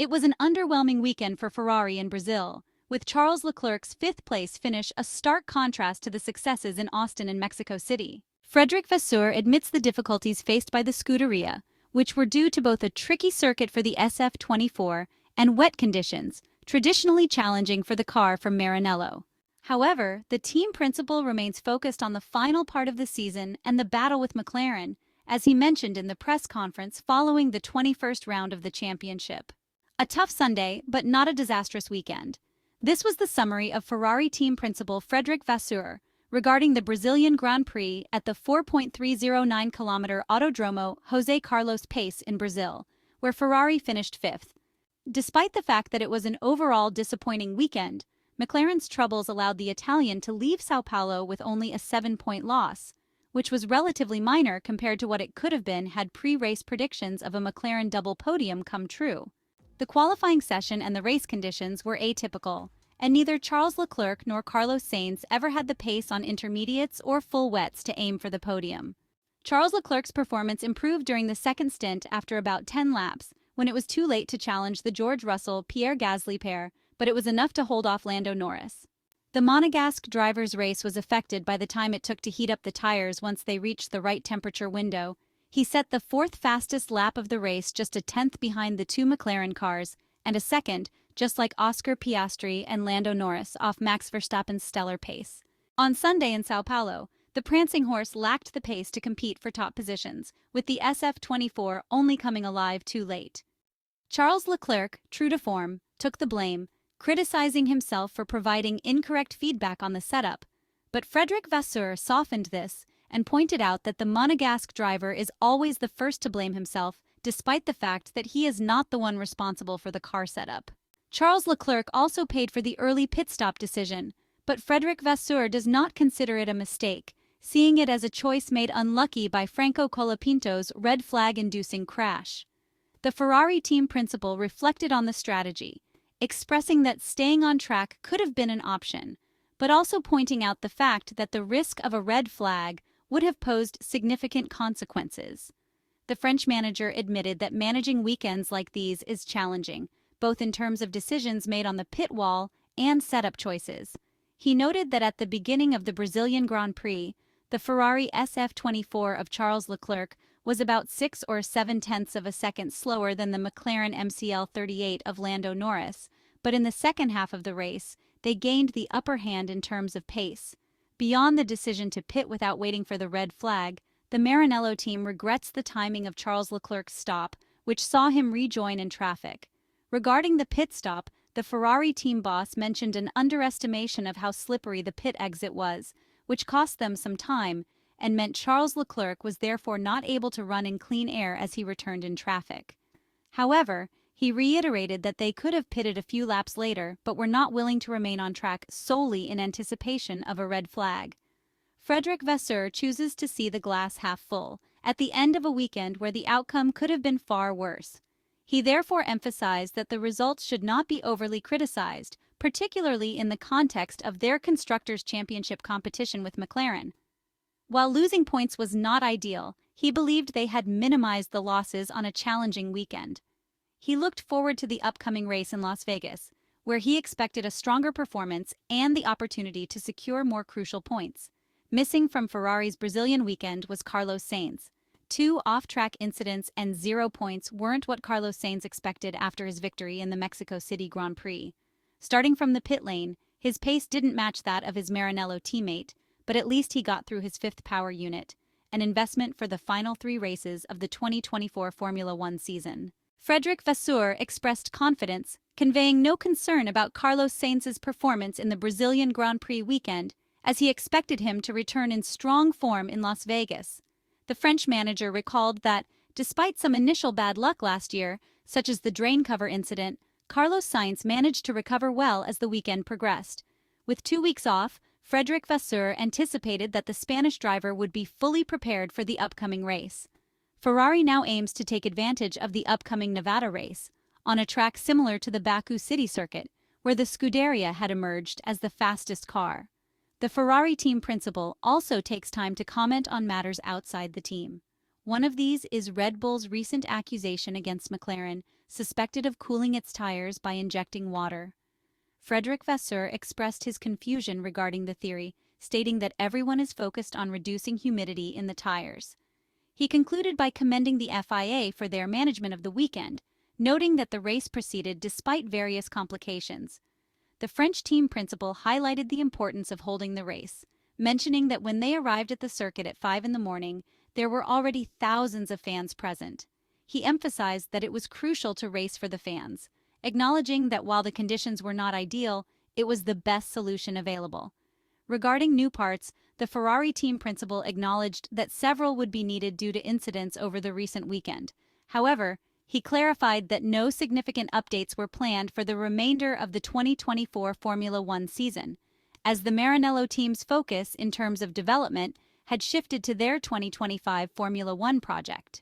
It was an underwhelming weekend for Ferrari in Brazil, with Charles Leclerc's fifth-place finish a stark contrast to the successes in Austin and Mexico City. Frederic Vasseur admits the difficulties faced by the Scuderia, which were due to both a tricky circuit for the SF24 and wet conditions, traditionally challenging for the car from Maranello. However, the team principal remains focused on the final part of the season and the battle with McLaren, as he mentioned in the press conference following the 21st round of the championship. A tough Sunday, but not a disastrous weekend. This was the summary of Ferrari team principal Frederic Vasseur regarding the Brazilian Grand Prix at the 4.309-kilometer Autodromo Jose Carlos Pace in Brazil, where Ferrari finished fifth. Despite the fact that it was an overall disappointing weekend, McLaren's troubles allowed the Italian to leave Sao Paulo with only a 7-point loss, which was relatively minor compared to what it could have been had pre-race predictions of a McLaren double podium come true. The qualifying session and the race conditions were atypical, and neither Charles Leclerc nor Carlos Sainz ever had the pace on intermediates or full wets to aim for the podium. Charles Leclerc's performance improved during the second stint after about 10 laps, when it was too late to challenge the George Russell-Pierre Gasly pair, but it was enough to hold off Lando Norris. The Monegasque driver's race was affected by the time it took to heat up the tires once they reached the right temperature window. He set the fourth fastest lap of the race, just a tenth behind the two McLaren cars, and a second, just like Oscar Piastri and Lando Norris, off Max Verstappen's stellar pace. On Sunday in Sao Paulo, the prancing horse lacked the pace to compete for top positions, with the SF24 only coming alive too late. Charles Leclerc, true to form, took the blame, criticizing himself for providing incorrect feedback on the setup, but Frederic Vasseur softened this and pointed out that the Monegasque driver is always the first to blame himself, despite the fact that he is not the one responsible for the car setup. Charles Leclerc also paid for the early pit stop decision, but Frederic Vasseur does not consider it a mistake, seeing it as a choice made unlucky by Franco Colapinto's red flag-inducing crash. The Ferrari team principal reflected on the strategy, expressing that staying on track could have been an option, but also pointing out the fact that the risk of a red flag would have posed significant consequences. The French manager admitted that managing weekends like these is challenging, both in terms of decisions made on the pit wall and setup choices. He noted that at the beginning of the Brazilian Grand Prix, the Ferrari SF24 of Charles Leclerc was about 6 or 7/10 of a second slower than the McLaren MCL38 of Lando Norris, but in the second half of the race, they gained the upper hand in terms of pace. Beyond the decision to pit without waiting for the red flag, the Maranello team regrets the timing of Charles Leclerc's stop, which saw him rejoin in traffic. Regarding the pit stop, the Ferrari team boss mentioned an underestimation of how slippery the pit exit was, which cost them some time and meant Charles Leclerc was therefore not able to run in clean air as he returned in traffic. However, he reiterated that they could have pitted a few laps later but were not willing to remain on track solely in anticipation of a red flag. Frederic Vasseur chooses to see the glass half full, at the end of a weekend where the outcome could have been far worse. He therefore emphasized that the results should not be overly criticized, particularly in the context of their Constructors' Championship competition with McLaren. While losing points was not ideal, he believed they had minimized the losses on a challenging weekend. He looked forward to the upcoming race in Las Vegas, where he expected a stronger performance and the opportunity to secure more crucial points. Missing from Ferrari's Brazilian weekend was Carlos Sainz. 2 off-track incidents and 0 points weren't what Carlos Sainz expected after his victory in the Mexico City Grand Prix. Starting from the pit lane, his pace didn't match that of his Maranello teammate, but at least he got through his 5th power unit, an investment for the final 3 races of the 2024 Formula One season. Frederic Vasseur expressed confidence, conveying no concern about Carlos Sainz's performance in the Brazilian Grand Prix weekend, as he expected him to return in strong form in Las Vegas. The French manager recalled that, despite some initial bad luck last year, such as the drain cover incident, Carlos Sainz managed to recover well as the weekend progressed. With 2 weeks off, Frederic Vasseur anticipated that the Spanish driver would be fully prepared for the upcoming race. Ferrari now aims to take advantage of the upcoming Nevada race, on a track similar to the Baku City circuit, where the Scuderia had emerged as the fastest car. The Ferrari team principal also takes time to comment on matters outside the team. One of these is Red Bull's recent accusation against McLaren, suspected of cooling its tires by injecting water. Frederic Vasseur expressed his confusion regarding the theory, stating that everyone is focused on reducing humidity in the tires. He concluded by commending the FIA for their management of the weekend, noting that the race proceeded despite various complications. The French team principal highlighted the importance of holding the race, mentioning that when they arrived at the circuit at 5 in the morning, there were already thousands of fans present. He emphasized that it was crucial to race for the fans, acknowledging that while the conditions were not ideal, it was the best solution available. Regarding new parts, the Ferrari team principal acknowledged that several would be needed due to incidents over the recent weekend. However, he clarified that no significant updates were planned for the remainder of the 2024 Formula One season, as the Maranello team's focus in terms of development had shifted to their 2025 Formula One project.